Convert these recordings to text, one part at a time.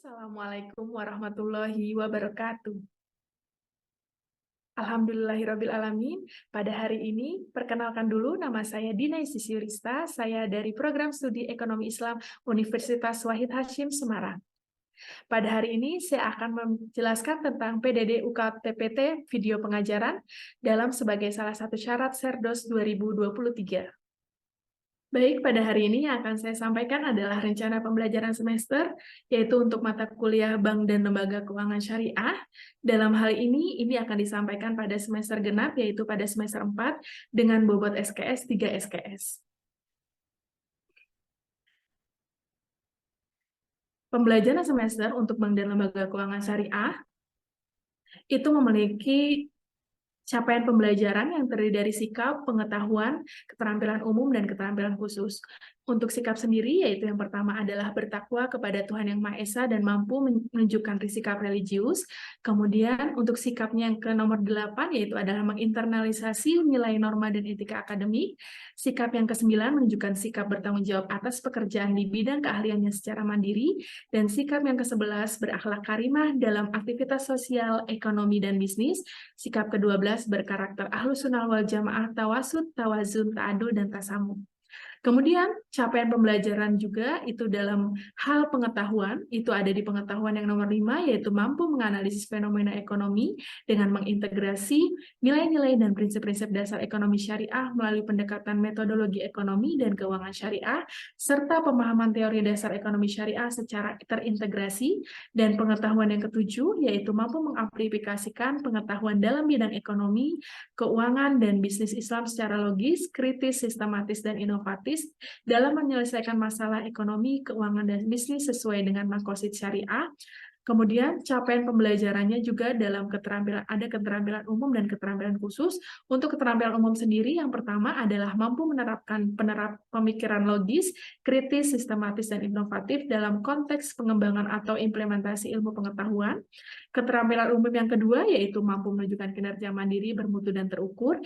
Assalamualaikum warahmatullahi wabarakatuh. Alhamdulillahirrabbilalamin. Pada hari ini, perkenalkan dulu nama saya Dina Isisyurista, saya dari Program Studi Ekonomi Islam Universitas Wahid Hasyim Semarang. Pada hari ini, saya akan menjelaskan tentang PDD UKTPT video pengajaran dalam sebagai salah satu syarat Serdos 2023. Baik, pada hari ini yang akan saya sampaikan adalah rencana pembelajaran semester, yaitu untuk mata kuliah Bank dan Lembaga Keuangan Syariah. Dalam hal ini akan disampaikan pada semester genap, yaitu pada semester 4, dengan bobot SKS 3 SKS. Pembelajaran semester untuk Bank dan Lembaga Keuangan Syariah itu memiliki capaian pembelajaran yang terdiri dari sikap, pengetahuan, keterampilan umum, dan keterampilan khusus. Untuk sikap sendiri, yaitu yang pertama adalah bertakwa kepada Tuhan Yang Maha Esa dan mampu menunjukkan sikap religius. Kemudian untuk sikapnya yang ke nomor 8, yaitu adalah menginternalisasi nilai norma dan etika akademik. Sikap yang ke-9 menunjukkan sikap bertanggung jawab atas pekerjaan di bidang keahliannya secara mandiri. Dan sikap yang ke-11 berakhlak karimah dalam aktivitas sosial, ekonomi, dan bisnis. Sikap ke-12 berkarakter ahlus sunnah wal jamaah, tawasud, tawazun, ta'adul, dan tasamuh. Kemudian capaian pembelajaran juga itu dalam hal pengetahuan, itu ada di pengetahuan yang nomor 5, yaitu mampu menganalisis fenomena ekonomi dengan mengintegrasi nilai-nilai dan prinsip-prinsip dasar ekonomi syariah melalui pendekatan metodologi ekonomi dan keuangan syariah, serta pemahaman teori dasar ekonomi syariah secara terintegrasi. Dan pengetahuan yang ke-7, yaitu mampu mengaplikasikan pengetahuan dalam bidang ekonomi, keuangan, dan bisnis Islam secara logis, kritis, sistematis, dan inovatif dalam menyelesaikan masalah ekonomi, keuangan, dan bisnis sesuai dengan maqasid syariah. Kemudian capaian pembelajarannya juga dalam ada keterampilan umum dan keterampilan khusus. Untuk keterampilan umum sendiri, yang pertama adalah mampu menerapkan pemikiran logis, kritis, sistematis, dan inovatif dalam konteks pengembangan atau implementasi ilmu pengetahuan. Keterampilan umum yang kedua yaitu mampu menunjukkan kinerja mandiri, bermutu, dan terukur.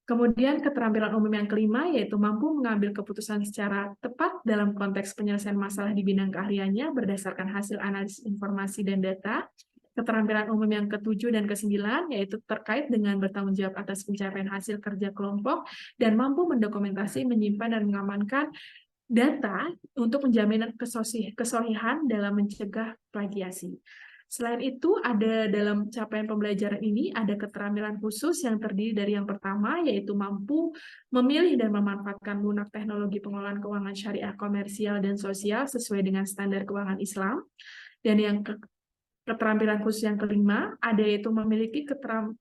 Kemudian keterampilan umum yang kelima yaitu mampu mengambil keputusan secara tepat dalam konteks penyelesaian masalah di bidang keahliannya berdasarkan hasil analisis informasi dan data. Keterampilan umum yang ke-7 dan ke-9 yaitu terkait dengan bertanggung jawab atas pencapaian hasil kerja kelompok dan mampu mendokumentasi, menyimpan, dan mengamankan data untuk menjamin kesohihan dalam mencegah plagiasi. Selain itu, ada dalam capaian pembelajaran ini ada keterampilan khusus yang terdiri dari yang pertama, yaitu mampu memilih dan memanfaatkan lunak teknologi pengelolaan keuangan syariah komersial dan sosial sesuai dengan standar keuangan Islam. Dan yang keterampilan khusus yang kelima, ada yaitu memiliki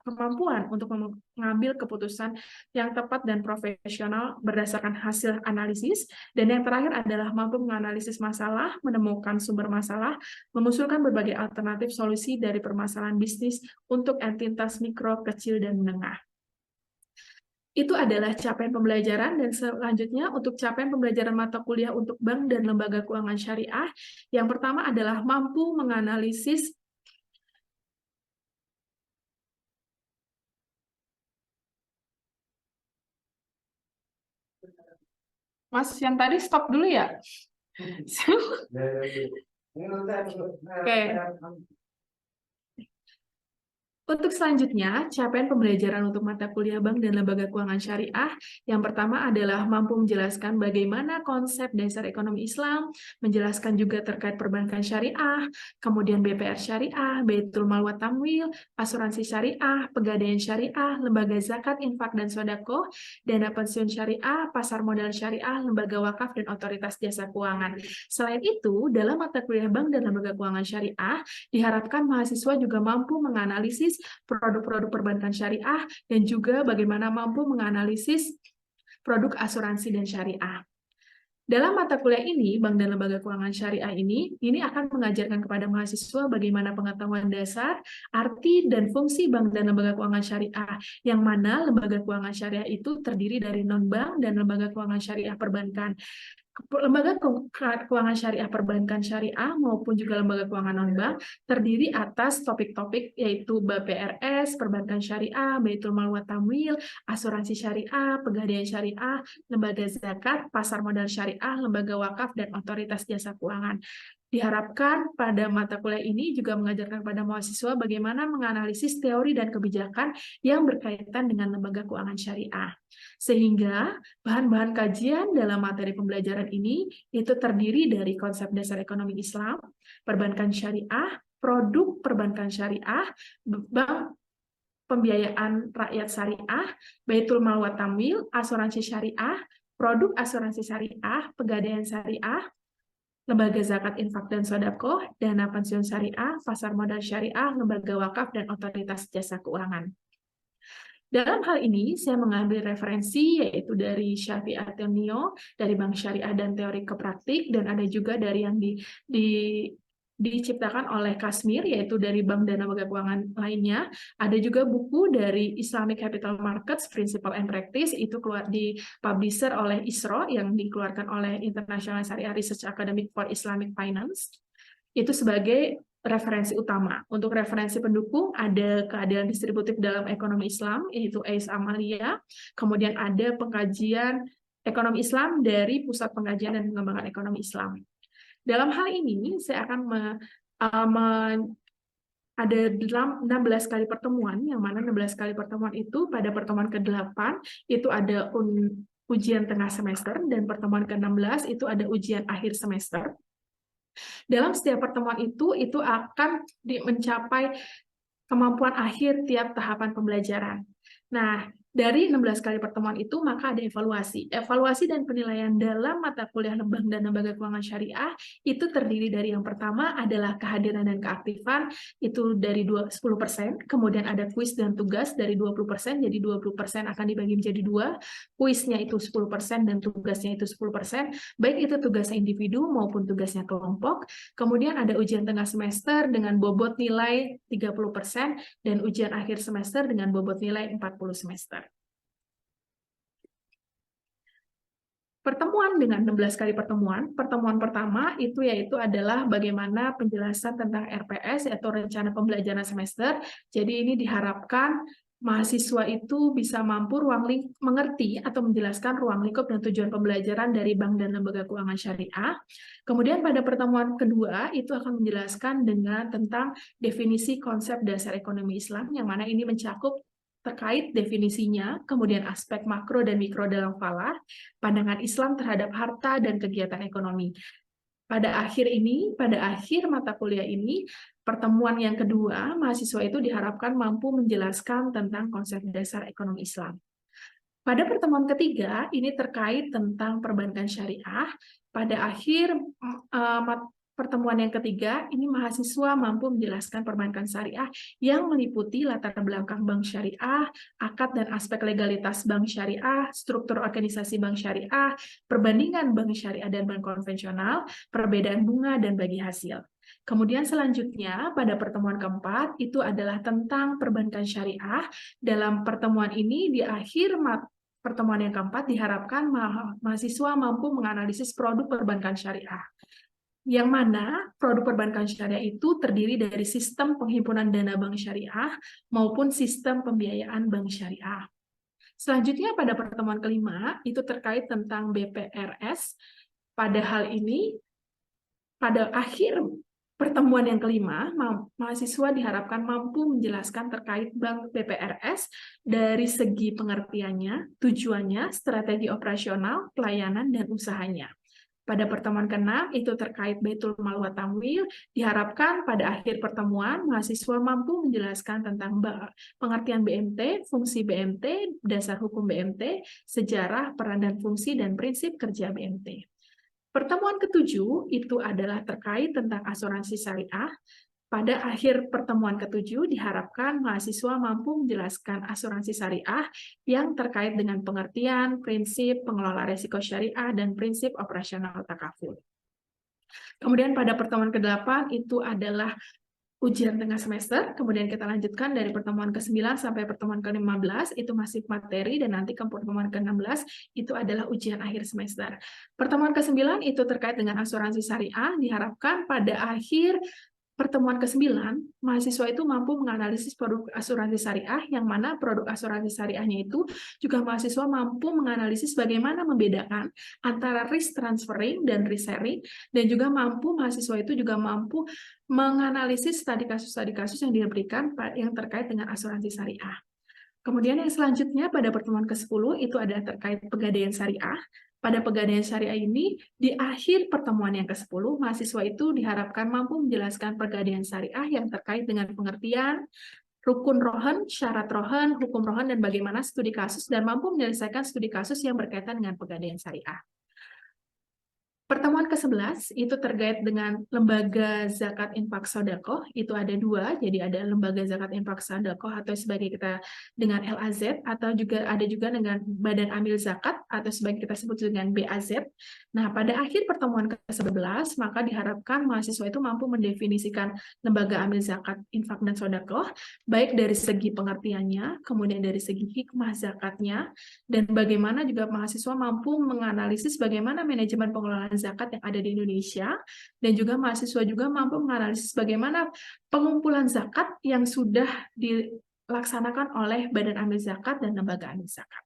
kemampuan untuk mengambil keputusan yang tepat dan profesional berdasarkan hasil analisis. Dan yang terakhir adalah mampu menganalisis masalah, menemukan sumber masalah, mengusulkan berbagai alternatif solusi dari permasalahan bisnis untuk entitas mikro, kecil, dan menengah. Itu adalah capaian pembelajaran, dan selanjutnya untuk capaian pembelajaran mata kuliah untuk bank dan lembaga keuangan syariah. Yang pertama adalah mampu menganalisis Mas, yang tadi stop dulu ya? Oke. Untuk selanjutnya, capaian pembelajaran untuk mata kuliah bank dan lembaga keuangan syariah, yang pertama adalah mampu menjelaskan bagaimana konsep dasar ekonomi Islam, menjelaskan juga terkait perbankan syariah, kemudian BPR syariah, Baitul Mal wa Tamwil, asuransi syariah, pegadaian syariah, lembaga zakat, infak, dan sodako, dana pensiun syariah, pasar modal syariah, lembaga wakaf, dan otoritas jasa keuangan. Selain itu, dalam mata kuliah bank dan lembaga keuangan syariah, diharapkan mahasiswa juga mampu menganalisis produk-produk perbankan syariah dan juga bagaimana mampu menganalisis produk asuransi dan syariah. Dalam mata kuliah ini, bank dan lembaga keuangan syariah ini akan mengajarkan kepada mahasiswa bagaimana pengetahuan dasar, arti, dan fungsi bank dan lembaga keuangan syariah, yang mana lembaga keuangan syariah itu terdiri dari non-bank dan lembaga keuangan syariah perbankan. Lembaga keuangan syariah perbankan syariah maupun juga lembaga keuangan non-bank terdiri atas topik-topik yaitu BPRS, perbankan syariah, Baitul Mal wa Tamwil, asuransi syariah, pegadaian syariah, lembaga zakat, pasar modal syariah, lembaga wakaf, dan otoritas jasa keuangan. Diharapkan pada mata kuliah ini juga mengajarkan pada mahasiswa bagaimana menganalisis teori dan kebijakan yang berkaitan dengan lembaga keuangan syariah. Sehingga bahan-bahan kajian dalam materi pembelajaran ini itu terdiri dari konsep dasar ekonomi Islam, perbankan syariah, produk perbankan syariah, bank pembiayaan rakyat syariah, baitul mal wa tamwil, asuransi syariah, produk asuransi syariah, pegadaian syariah, lembaga zakat infak dan sodako, dana pensiun syariah, pasar modal syariah, lembaga wakaf, dan otoritas jasa keuangan. Dalam hal ini, saya mengambil referensi yaitu dari Syafi'i Ateneo, dari Bank Syariah dan Teori ke Praktik, dan ada juga dari yang diciptakan oleh Kasmir, yaitu dari bank dan lembaga keuangan lainnya. Ada juga buku dari Islamic Capital Markets, Principle and Practice, itu keluar di publisher oleh ISRO, yang dikeluarkan oleh International Sharia Research Academy for Islamic Finance. Itu sebagai referensi utama. Untuk referensi pendukung, ada keadilan distributif dalam ekonomi Islam, yaitu Ais Amalia. Kemudian ada pengkajian ekonomi Islam dari Pusat Pengkajian dan Pengembangan Ekonomi Islam. Dalam hal ini, saya akan ada 16 kali pertemuan, yang mana 16 kali pertemuan itu, pada pertemuan ke-8 itu ada ujian tengah semester, dan pertemuan ke-16 itu ada ujian akhir semester. Dalam setiap pertemuan itu akan mencapai kemampuan akhir tiap tahapan pembelajaran. Nah, dari 16 kali pertemuan itu, maka ada evaluasi. Evaluasi dan penilaian dalam mata kuliah bank dan lembaga keuangan syariah itu terdiri dari yang pertama adalah kehadiran dan keaktifan, itu dari 10%, kemudian ada kuis dan tugas dari 20%, jadi 20% akan dibagi menjadi 2, kuisnya itu 10% dan tugasnya itu 10%, baik itu tugasnya individu maupun tugasnya kelompok. Kemudian ada ujian tengah semester dengan bobot nilai 30%, dan ujian akhir semester dengan bobot nilai 40 semester. Pertemuan dengan 16 kali pertemuan pertama itu yaitu adalah bagaimana penjelasan tentang RPS, yaitu rencana pembelajaran semester. Jadi ini diharapkan mahasiswa itu bisa mampu mengerti atau menjelaskan ruang lingkup dan tujuan pembelajaran dari bank dan lembaga keuangan syariah. Kemudian pada pertemuan kedua itu akan menjelaskan tentang definisi konsep dasar ekonomi Islam, yang mana ini mencakup terkait definisinya, kemudian aspek makro dan mikro dalam falah, pandangan Islam terhadap harta dan kegiatan ekonomi. Pada akhir mata kuliah ini, pertemuan yang kedua, mahasiswa itu diharapkan mampu menjelaskan tentang konsep dasar ekonomi Islam. Pada pertemuan ketiga, ini terkait tentang perbankan syariah. Pada akhir pertemuan yang ketiga, ini mahasiswa mampu menjelaskan perbankan syariah yang meliputi latar belakang bank syariah, akad dan aspek legalitas bank syariah, struktur organisasi bank syariah, perbandingan bank syariah dan bank konvensional, perbedaan bunga dan bagi hasil. Kemudian selanjutnya pada pertemuan keempat itu adalah tentang perbankan syariah. Dalam pertemuan ini di akhir pertemuan yang keempat diharapkan mahasiswa mampu menganalisis produk perbankan syariah. Yang mana produk perbankan syariah itu terdiri dari sistem penghimpunan dana bank syariah maupun sistem pembiayaan bank syariah. Selanjutnya pada pertemuan kelima itu terkait tentang BPRS. Pada hal ini, pada akhir pertemuan yang kelima, mahasiswa diharapkan mampu menjelaskan terkait bank BPRS dari segi pengertiannya, tujuannya, strategi operasional, pelayanan, dan usahanya. Pada pertemuan ke-6 itu terkait baitul mal wa tamwil, diharapkan pada akhir pertemuan mahasiswa mampu menjelaskan tentang pengertian BMT, fungsi BMT, dasar hukum BMT, sejarah, peran dan fungsi dan prinsip kerja BMT. Pertemuan ke-7 itu adalah terkait tentang asuransi syariah. Pada akhir pertemuan ke-7 diharapkan mahasiswa mampu menjelaskan asuransi syariah yang terkait dengan pengertian, prinsip, pengelola risiko syariah, dan prinsip operasional takaful. Kemudian pada pertemuan ke-8 itu adalah ujian tengah semester, kemudian kita lanjutkan dari pertemuan ke-9 sampai pertemuan ke-15, itu masih materi, dan nanti ke pertemuan ke-16 itu adalah ujian akhir semester. Pertemuan ke-9 itu terkait dengan asuransi syariah, diharapkan pada akhir pertemuan ke-9, mahasiswa itu mampu menganalisis produk asuransi syariah, yang mana produk asuransi syariahnya itu juga mahasiswa mampu menganalisis bagaimana membedakan antara risk transferring dan risk sharing, dan juga mahasiswa itu juga mampu menganalisis studi kasus yang diberikan yang terkait dengan asuransi syariah. Kemudian yang selanjutnya pada pertemuan ke-10 itu adalah terkait pegadaian syariah. Pada pegadaian syariah ini, di akhir pertemuan yang ke-10, mahasiswa itu diharapkan mampu menjelaskan pegadaian syariah yang terkait dengan pengertian, rukun rohan, syarat rohan, hukum rohan, dan bagaimana studi kasus, dan mampu menyelesaikan studi kasus yang berkaitan dengan pegadaian syariah. Pertemuan ke-11 itu terkait dengan lembaga zakat infak sodakoh, itu ada dua, jadi ada lembaga zakat infak sodakoh atau sebagai kita dengan LAZ, atau juga ada juga dengan badan amil zakat atau sebagai kita sebut dengan BAZ. Nah, pada akhir pertemuan ke-11, maka diharapkan mahasiswa itu mampu mendefinisikan lembaga amil zakat infak dan sodakoh, baik dari segi pengertiannya, kemudian dari segi hikmah zakatnya, dan bagaimana juga mahasiswa mampu menganalisis bagaimana manajemen pengelolaan zakat yang ada di Indonesia, dan juga mahasiswa juga mampu menganalisis bagaimana pengumpulan zakat yang sudah dilaksanakan oleh Badan Amil Zakat dan Lembaga Amil Zakat.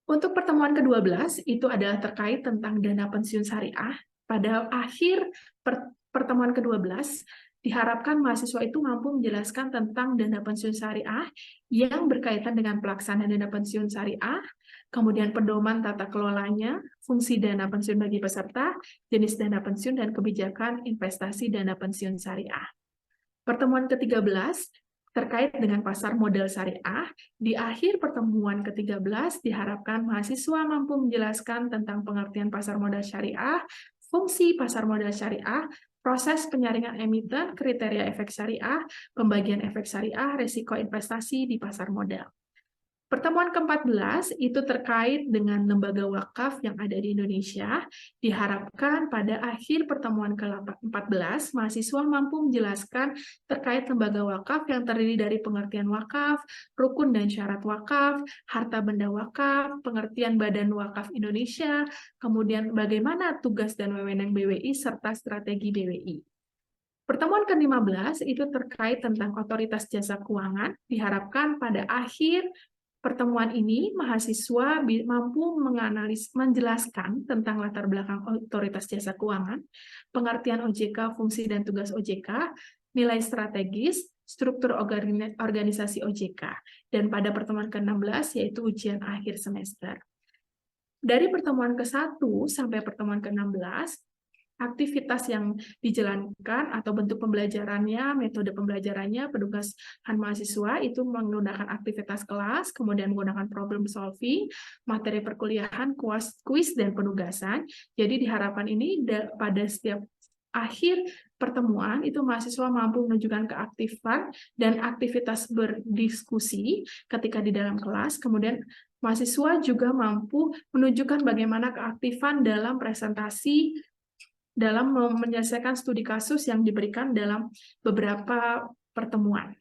Untuk pertemuan ke-12 itu adalah terkait tentang dana pensiun syariah. Pada akhir pertemuan ke-12 diharapkan mahasiswa itu mampu menjelaskan tentang dana pensiun syariah yang berkaitan dengan pelaksanaan dana pensiun syariah, kemudian pedoman tata kelolanya, fungsi dana pensiun bagi peserta, jenis dana pensiun, dan kebijakan investasi dana pensiun syariah. Pertemuan ke-13 terkait dengan pasar modal syariah, di akhir pertemuan ke-13 diharapkan mahasiswa mampu menjelaskan tentang pengertian pasar modal syariah, fungsi pasar modal syariah, proses penyaringan emiten, kriteria efek syariah, pembagian efek syariah, risiko investasi di pasar modal. Pertemuan ke-14 itu terkait dengan lembaga wakaf yang ada di Indonesia. Diharapkan pada akhir pertemuan ke-14, mahasiswa mampu menjelaskan terkait lembaga wakaf yang terdiri dari pengertian wakaf, rukun dan syarat wakaf, harta benda wakaf, pengertian Badan Wakaf Indonesia, kemudian bagaimana tugas dan wewenang BWI, serta strategi BWI. Pertemuan ke-15 itu terkait tentang otoritas jasa keuangan. Diharapkan pada akhir pertemuan ini, mahasiswa mampu menjelaskan tentang latar belakang otoritas jasa keuangan, pengertian OJK, fungsi dan tugas OJK, nilai strategis, struktur organisasi OJK, dan pada pertemuan ke-16 yaitu ujian akhir semester. Dari pertemuan ke-1 sampai pertemuan ke-16, aktivitas yang dijalankan atau bentuk pembelajarannya, metode pembelajarannya, penugasan mahasiswa itu menggunakan aktivitas kelas, kemudian menggunakan problem solving, materi perkuliahan, kuis, dan penugasan. Jadi diharapkan ini pada setiap akhir pertemuan itu mahasiswa mampu menunjukkan keaktifan dan aktivitas berdiskusi ketika di dalam kelas, kemudian mahasiswa juga mampu menunjukkan bagaimana keaktifan dalam presentasi dalam menyelesaikan studi kasus yang diberikan dalam beberapa pertemuan.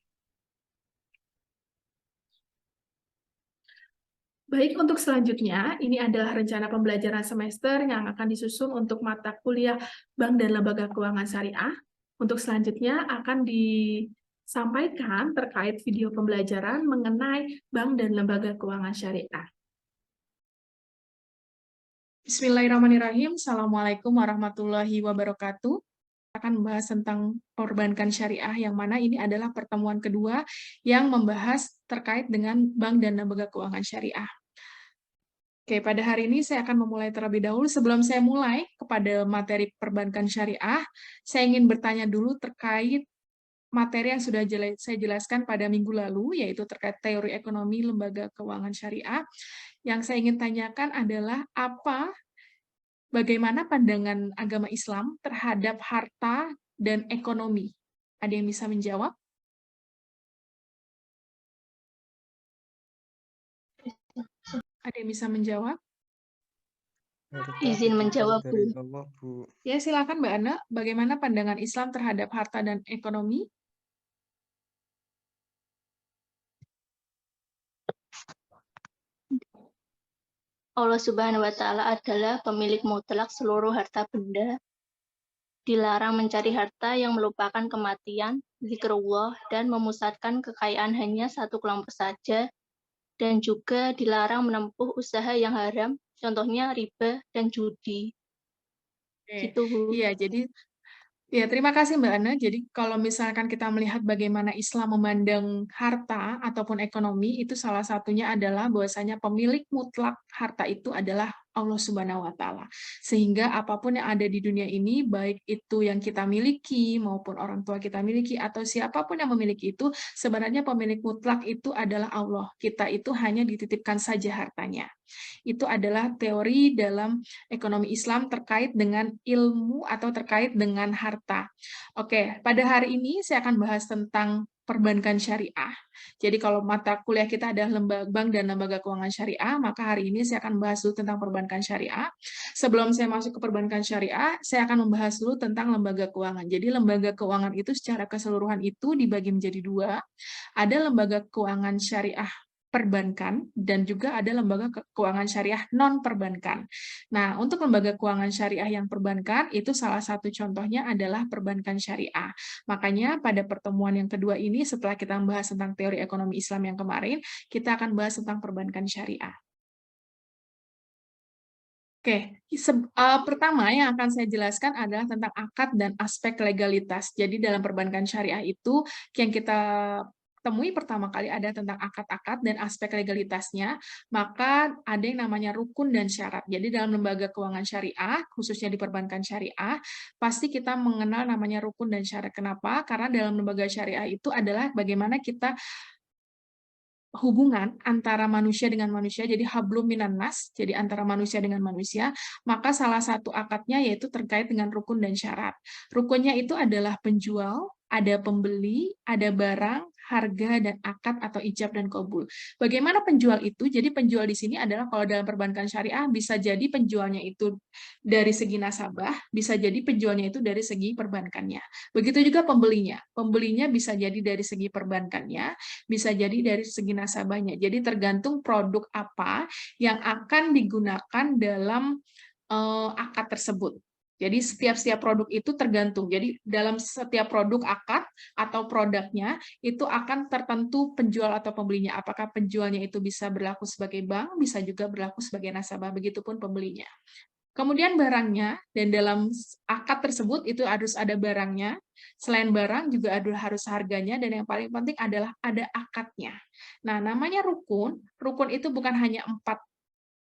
Baik, untuk selanjutnya, ini adalah rencana pembelajaran semester yang akan disusun untuk mata kuliah Bank dan Lembaga Keuangan Syariah. Untuk selanjutnya akan disampaikan terkait video pembelajaran mengenai Bank dan Lembaga Keuangan Syariah. Bismillahirrahmanirrahim. Assalamualaikum warahmatullahi wabarakatuh. Akan membahas tentang perbankan syariah, yang mana ini adalah pertemuan kedua yang membahas terkait dengan bank dan lembaga keuangan syariah. Oke, pada hari ini saya akan memulai terlebih dahulu. Sebelum saya mulai kepada materi perbankan syariah, saya ingin bertanya dulu terkait materi yang sudah saya jelaskan pada minggu lalu, yaitu terkait teori ekonomi lembaga keuangan syariah. Yang saya ingin tanyakan adalah bagaimana pandangan agama Islam terhadap harta dan ekonomi? Ada yang bisa menjawab? Ada yang bisa menjawab? Izin menjawab, Bu. Ya, silakan Mbak Ana. Bagaimana pandangan Islam terhadap harta dan ekonomi? Allah Subhanahu wa Ta'ala adalah pemilik mutlak seluruh harta benda Dilarang mencari harta yang melupakan kematian, zikrullah, dan memusatkan kekayaan hanya satu kelompok saja, dan juga dilarang menempuh usaha yang haram, contohnya riba dan judi. Oke, Gitu, Bu. iya jadi ya, terima kasih Mbak Ana. Jadi kalau misalkan kita melihat bagaimana Islam memandang harta ataupun ekonomi, itu salah satunya adalah bahwasanya pemilik mutlak harta itu adalah Allah Subhanahu wa Ta'ala. Sehingga apapun yang ada di dunia ini, baik itu yang kita miliki maupun orang tua kita miliki atau siapapun yang memiliki itu, sebenarnya pemilik mutlak itu adalah Allah. Kita itu hanya dititipkan saja hartanya. Itu adalah teori dalam ekonomi Islam terkait dengan ilmu atau terkait dengan harta. Oke, pada hari ini saya akan bahas tentang perbankan syariah. Jadi kalau mata kuliah kita adalah lembaga bank dan lembaga keuangan syariah, maka hari ini saya akan bahas dulu tentang perbankan syariah. Sebelum saya masuk ke perbankan syariah, saya akan membahas dulu tentang lembaga keuangan. Jadi lembaga keuangan itu secara keseluruhan itu dibagi menjadi dua. Ada lembaga keuangan syariah perbankan dan juga ada lembaga keuangan syariah non perbankan. Nah, untuk lembaga keuangan syariah yang perbankan itu salah satu contohnya adalah perbankan syariah. Makanya pada pertemuan yang kedua ini setelah kita membahas tentang teori ekonomi Islam yang kemarin, kita akan bahas tentang perbankan syariah. Oke, pertama yang akan saya jelaskan adalah tentang akad dan aspek legalitas. Jadi dalam perbankan syariah itu yang kita temui pertama kali ada tentang akad-akad dan aspek legalitasnya, maka ada yang namanya rukun dan syarat. Jadi dalam lembaga keuangan syariah, khususnya di perbankan syariah, pasti kita mengenal namanya rukun dan syarat. Kenapa? Karena dalam lembaga syariah itu adalah bagaimana kita hubungan antara manusia dengan manusia, jadi hablum minan nas, jadi antara manusia dengan manusia, maka salah satu akadnya yaitu terkait dengan rukun dan syarat. Rukunnya itu adalah penjual, ada pembeli, ada barang, harga, dan akad atau ijab dan kabul. Bagaimana penjual itu? Jadi penjual di sini adalah kalau dalam perbankan syariah bisa jadi penjualnya itu dari segi nasabah, bisa jadi penjualnya itu dari segi perbankannya. Begitu juga pembelinya. Pembelinya bisa jadi dari segi perbankannya, bisa jadi dari segi nasabahnya. Jadi tergantung produk apa yang akan digunakan dalam akad tersebut. Jadi setiap produk itu tergantung. Jadi dalam setiap produk akad atau produknya itu akan tertentu penjual atau pembelinya. Apakah penjualnya itu bisa berlaku sebagai bank, bisa juga berlaku sebagai nasabah, begitupun pembelinya. Kemudian barangnya, dan dalam akad tersebut itu harus ada barangnya, selain barang juga harus harganya, dan yang paling penting adalah ada akadnya. Nah, namanya rukun, rukun itu bukan hanya 4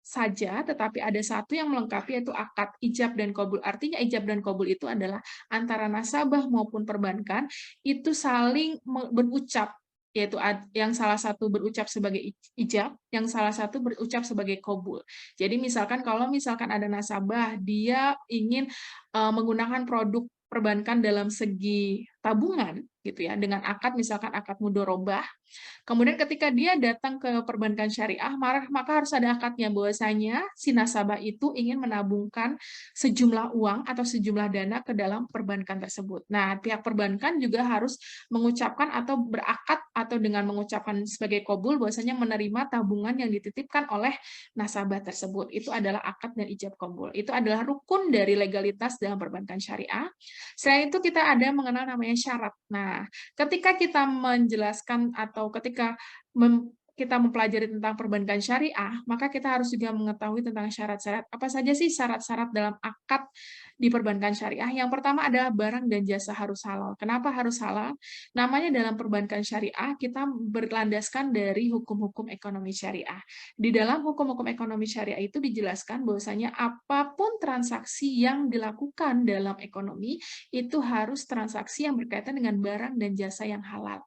saja, tetapi ada satu yang melengkapi yaitu akad ijab dan kabul. Artinya ijab dan kabul itu adalah antara nasabah maupun perbankan itu saling berucap, yaitu yang salah satu berucap sebagai ijab, yang salah satu berucap sebagai kabul. Jadi misalkan kalau misalkan ada nasabah dia ingin menggunakan produk perbankan dalam segi tabungan gitu ya, dengan akad misalkan akad mudorobah. Kemudian ketika dia datang ke perbankan syariah, maka harus ada akadnya bahwasanya si nasabah itu ingin menabungkan sejumlah uang atau sejumlah dana ke dalam perbankan tersebut. Nah, pihak perbankan juga harus mengucapkan atau berakad atau dengan mengucapkan sebagai kabul bahwasanya menerima tabungan yang dititipkan oleh nasabah tersebut. Itu adalah akad dan ijab kabul. Itu adalah rukun dari legalitas dalam perbankan syariah. Selain itu kita ada mengenal namanya syarat. Nah, ketika kita menjelaskan atau ketika kita mempelajari tentang perbankan syariah, maka kita harus juga mengetahui tentang syarat-syarat. Apa saja sih syarat-syarat dalam akad di perbankan syariah? Yang pertama adalah barang dan jasa harus halal. Kenapa harus halal? Namanya dalam perbankan syariah, kita berlandaskan dari hukum-hukum ekonomi syariah. Di dalam hukum-hukum ekonomi syariah itu dijelaskan bahwasanya apapun transaksi yang dilakukan dalam ekonomi, itu harus transaksi yang berkaitan dengan barang dan jasa yang halal.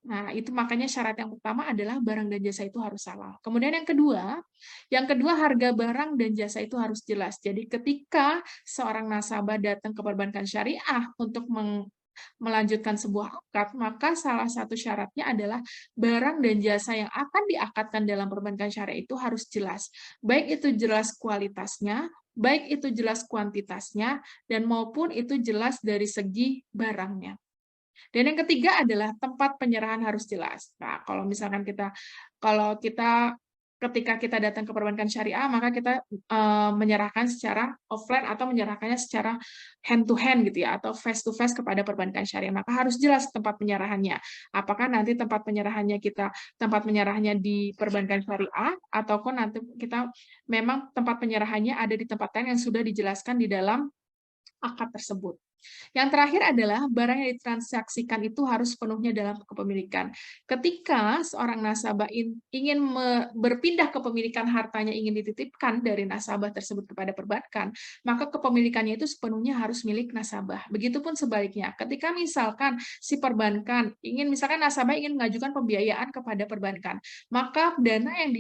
Nah, itu makanya syarat yang pertama adalah barang dan jasa itu harus halal. Kemudian yang kedua harga barang dan jasa itu harus jelas. Jadi ketika seorang nasabah datang ke perbankan syariah untuk melanjutkan sebuah akad, maka salah satu syaratnya adalah barang dan jasa yang akan diakadkan dalam perbankan syariah itu harus jelas. Baik itu jelas kualitasnya, baik itu jelas kuantitasnya, dan maupun itu jelas dari segi barangnya. Dan yang ketiga adalah tempat penyerahan harus jelas. Nah, kalau misalkan kalau kita ketika kita datang ke perbankan syariah, maka kita menyerahkan secara offline atau menyerahkannya secara hand to hand gitu ya, atau face to face kepada perbankan syariah. Maka harus jelas tempat penyerahannya. Apakah nanti tempat penyerahannya di perbankan syariah, ataukah nanti kita memang tempat penyerahannya ada di tempat lain yang sudah dijelaskan di dalam akad tersebut. Yang terakhir adalah barang yang ditransaksikan itu harus sepenuhnya dalam kepemilikan. Ketika seorang nasabah ingin berpindah kepemilikan hartanya, ingin dititipkan dari nasabah tersebut kepada perbankan, maka kepemilikannya itu sepenuhnya harus milik nasabah. Begitupun sebaliknya, ketika misalkan si perbankan misalkan nasabah ingin mengajukan pembiayaan kepada perbankan, maka dana yang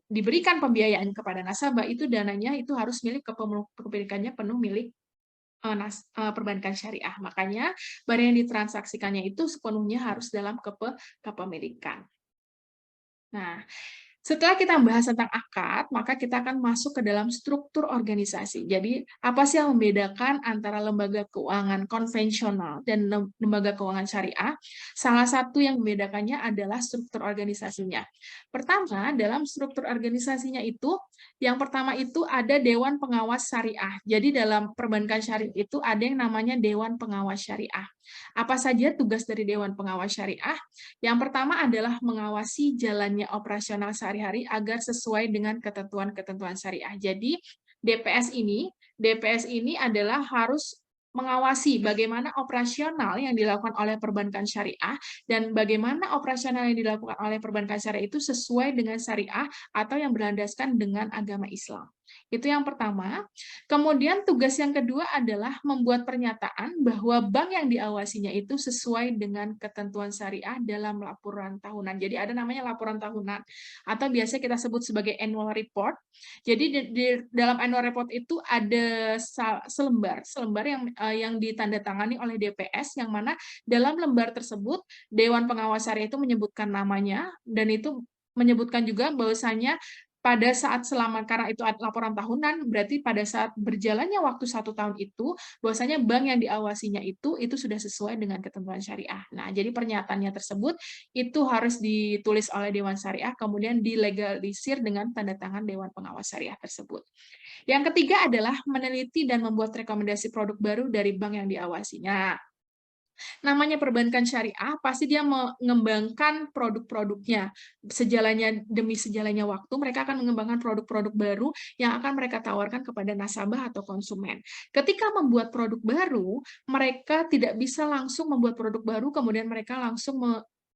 diberikan pembiayaan kepada nasabah itu dananya itu harus milik kepemilikannya penuh milik perbankan syariah. Makanya barang yang ditransaksikannya itu sepenuhnya harus dalam kepemilikan. Nah, setelah kita membahas tentang akad, maka kita akan masuk ke dalam struktur organisasi. Jadi, apa sih yang membedakan antara lembaga keuangan konvensional dan lembaga keuangan syariah? Salah satu yang membedakannya adalah struktur organisasinya. Pertama, dalam struktur organisasinya itu, yang pertama itu ada Dewan Pengawas Syariah. Jadi, dalam perbankan syariah itu ada yang namanya Dewan Pengawas Syariah. Apa saja tugas dari Dewan Pengawas Syariah? Yang pertama adalah mengawasi jalannya operasional sehari-hari agar sesuai dengan ketentuan-ketentuan syariah. Jadi, DPS ini adalah harus mengawasi bagaimana operasional yang dilakukan oleh perbankan syariah dan bagaimana operasional yang dilakukan oleh perbankan syariah itu sesuai dengan syariah atau yang berlandaskan dengan agama Islam. Itu yang pertama. Kemudian tugas yang kedua adalah membuat pernyataan bahwa bank yang diawasinya itu sesuai dengan ketentuan syariah dalam laporan tahunan. Jadi ada namanya laporan tahunan atau biasa kita sebut sebagai annual report. Jadi di dalam annual report itu ada selembar yang ditandatangani oleh DPS, yang mana dalam lembar tersebut Dewan Pengawas Syariah itu menyebutkan namanya, dan itu menyebutkan juga bahwasanya pada saat karena itu laporan tahunan, berarti pada saat berjalannya waktu 1 tahun itu, bahwasanya bank yang diawasinya itu sudah sesuai dengan ketentuan syariah. Nah, jadi pernyataannya tersebut itu harus ditulis oleh Dewan Syariah, kemudian dilegalisir dengan tanda tangan Dewan Pengawas Syariah tersebut. Yang ketiga adalah meneliti dan membuat rekomendasi produk baru dari bank yang diawasinya. Namanya perbankan syariah, pasti dia mengembangkan produk-produknya. Demi sejalannya waktu, mereka akan mengembangkan produk-produk baru yang akan mereka tawarkan kepada nasabah atau konsumen. Ketika membuat produk baru, mereka tidak bisa langsung membuat produk baru, kemudian mereka langsung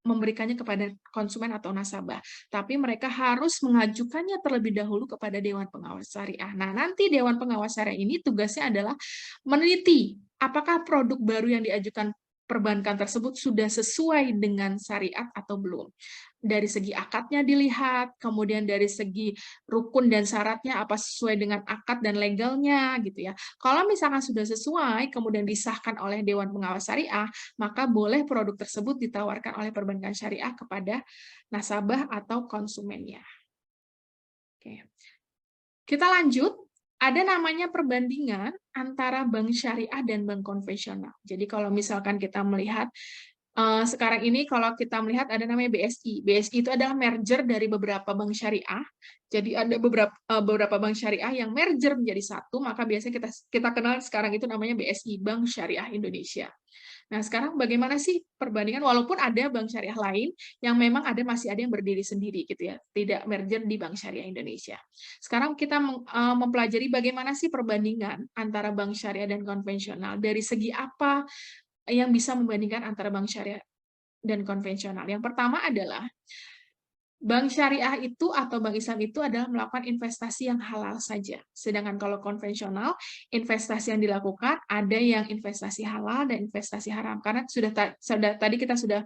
memberikannya kepada konsumen atau nasabah. Tapi mereka harus mengajukannya terlebih dahulu kepada Dewan Pengawas Syariah. Nah, nanti Dewan Pengawas Syariah ini tugasnya adalah meneliti apakah produk baru yang diajukan perbankan tersebut sudah sesuai dengan syariat atau belum. Dari segi akadnya dilihat, kemudian dari segi rukun dan syaratnya apa sesuai dengan akad dan legalnya gitu ya. Kalau misalkan sudah sesuai, kemudian disahkan oleh Dewan Pengawas Syariah, maka boleh produk tersebut ditawarkan oleh perbankan syariah kepada nasabah atau konsumennya. Oke. Kita lanjut. Ada namanya perbandingan antara bank syariah dan bank konvensional. Jadi kalau misalkan kita melihat sekarang ini, kalau kita melihat ada namanya BSI. BSI itu adalah merger dari beberapa bank syariah. Jadi ada beberapa bank syariah yang merger menjadi satu, maka biasanya kita kenal sekarang itu namanya BSI, Bank Syariah Indonesia. Nah, sekarang bagaimana sih perbandingan, walaupun ada bank syariah lain yang memang masih ada yang berdiri sendiri gitu ya, tidak merger di Bank Syariah Indonesia. Sekarang kita mempelajari bagaimana sih perbandingan antara bank syariah dan konvensional, dari segi apa yang bisa membandingkan antara bank syariah dan konvensional. Yang pertama adalah bank syariah itu atau bank Islam itu adalah melakukan investasi yang halal saja. Sedangkan kalau konvensional, investasi yang dilakukan ada yang investasi halal dan investasi haram. Karena tadi kita sudah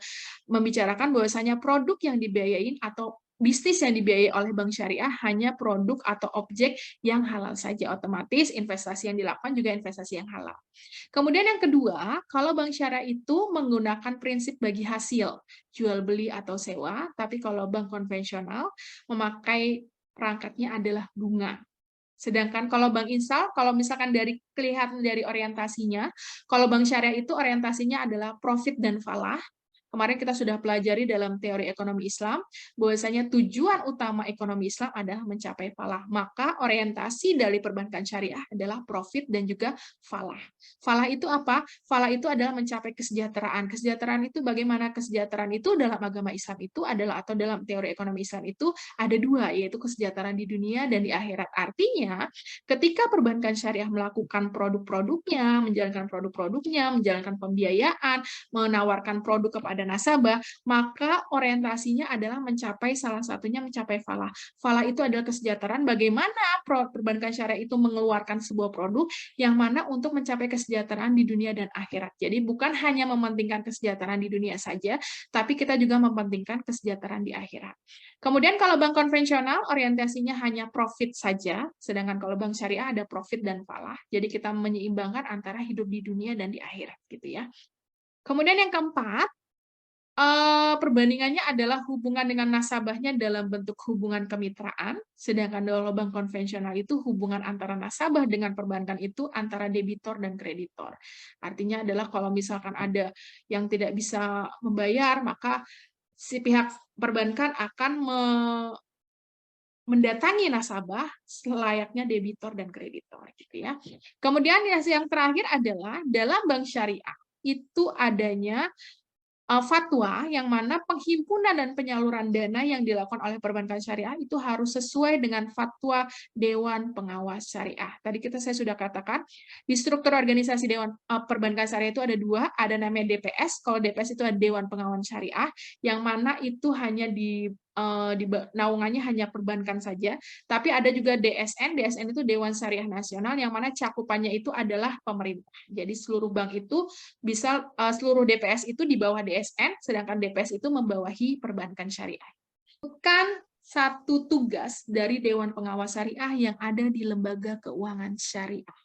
membicarakan bahwasanya produk yang dibiayain atau bisnis yang dibiayai oleh bank syariah hanya produk atau objek yang halal saja. Otomatis investasi yang dilakukan juga investasi yang halal. Kemudian yang kedua, kalau bank syariah itu menggunakan prinsip bagi hasil, jual beli atau sewa, tapi kalau bank konvensional memakai perangkatnya adalah bunga. Sedangkan kalau bank Islam, kalau misalkan kelihatan dari orientasinya, kalau bank syariah itu orientasinya adalah profit dan falah, Kemarin kita sudah pelajari dalam teori ekonomi Islam, bahwasanya tujuan utama ekonomi Islam adalah mencapai falah. Maka orientasi dari perbankan syariah adalah profit dan juga falah. Falah itu apa? Falah itu adalah mencapai kesejahteraan. Kesejahteraan itu bagaimana? Kesejahteraan itu dalam agama Islam itu adalah, atau dalam teori ekonomi Islam itu ada dua, yaitu kesejahteraan di dunia dan di akhirat. Artinya, ketika perbankan syariah melakukan produk-produknya, menjalankan pembiayaan, menawarkan produk kepada nasabah, maka orientasinya adalah mencapai salah satunya mencapai falah. Falah itu adalah kesejahteraan, bagaimana perbankan syariah itu mengeluarkan sebuah produk yang mana untuk mencapai kesejahteraan di dunia dan akhirat. Jadi bukan hanya mementingkan kesejahteraan di dunia saja, tapi kita juga mementingkan kesejahteraan di akhirat. Kemudian kalau bank konvensional orientasinya hanya profit saja, sedangkan kalau bank syariah ada profit dan falah. Jadi kita menyeimbangkan antara hidup di dunia dan di akhirat gitu ya. Kemudian yang keempat, perbandingannya adalah hubungan dengan nasabahnya dalam bentuk hubungan kemitraan, sedangkan kalau bank konvensional itu hubungan antara nasabah dengan perbankan itu antara debitor dan kreditor. Artinya adalah kalau misalkan ada yang tidak bisa membayar, maka si pihak perbankan akan mendatangi nasabah selayaknya debitor dan kreditor gitu ya. Kemudian yang terakhir adalah dalam bank syariah itu adanya fatwa yang mana penghimpunan dan penyaluran dana yang dilakukan oleh perbankan syariah itu harus sesuai dengan fatwa Dewan Pengawas Syariah. Tadi saya sudah katakan, di struktur organisasi Dewan Perbankan Syariah itu ada dua, ada namanya DPS, kalau DPS itu ada Dewan Pengawas Syariah, yang mana itu hanya di naungannya hanya perbankan saja, tapi ada juga DSN, DSN itu Dewan Syariah Nasional, yang mana cakupannya itu adalah pemerintah. Jadi seluruh bank itu bisa, seluruh DPS itu di bawah DSN, sedangkan DPS itu membawahi perbankan syariah. Bukan satu tugas dari Dewan Pengawas Syariah yang ada di lembaga keuangan syariah.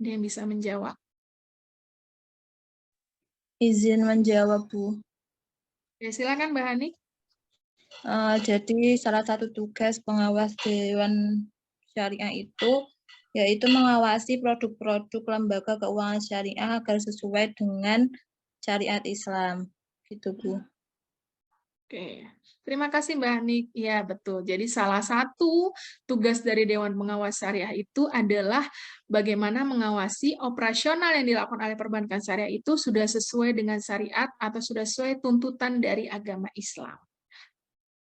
Dia yang bisa menjawab? Izin menjawab, Bu. Ya, silakan Mbak Hani. Jadi salah satu tugas pengawas Dewan Syariah itu yaitu mengawasi produk-produk lembaga keuangan syariah agar sesuai dengan syariat Islam. Gitu, Bu. Oke, terima kasih Mbak Hani. Ya, betul. Jadi salah satu tugas dari Dewan Pengawas Syariah itu adalah bagaimana mengawasi operasional yang dilakukan oleh perbankan syariah itu sudah sesuai dengan syariat atau sudah sesuai tuntutan dari agama Islam.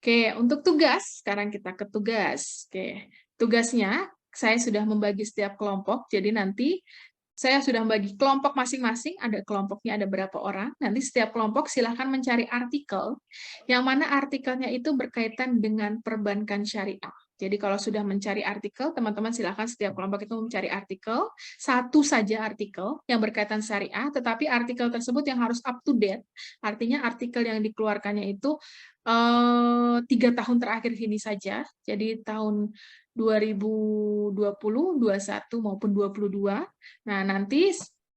Oke, untuk tugas, sekarang kita ke tugas. Oke, tugasnya saya sudah membagi setiap kelompok, jadi nanti saya sudah membagi kelompok masing-masing, ada kelompoknya ada berapa orang, nanti setiap kelompok silahkan mencari artikel, yang mana artikelnya itu berkaitan dengan perbankan syariah. Jadi kalau sudah mencari artikel, teman-teman silahkan setiap kelompok itu mencari artikel, satu saja artikel yang berkaitan syariah, tetapi artikel tersebut yang harus up to date, artinya artikel yang dikeluarkannya itu 3 tahun terakhir ini saja, jadi tahun 2020, 21 maupun 22. Nah, nanti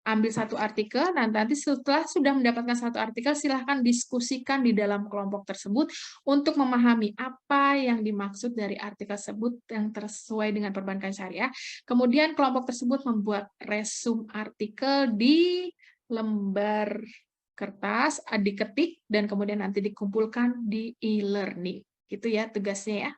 ambil satu artikel, dan nanti setelah sudah mendapatkan satu artikel, silahkan diskusikan di dalam kelompok tersebut untuk memahami apa yang dimaksud dari artikel tersebut yang sesuai dengan perbankan syariah. Kemudian kelompok tersebut membuat resume artikel di lembar kertas, diketik, dan kemudian nanti dikumpulkan di e-learning. Gitu ya tugasnya ya.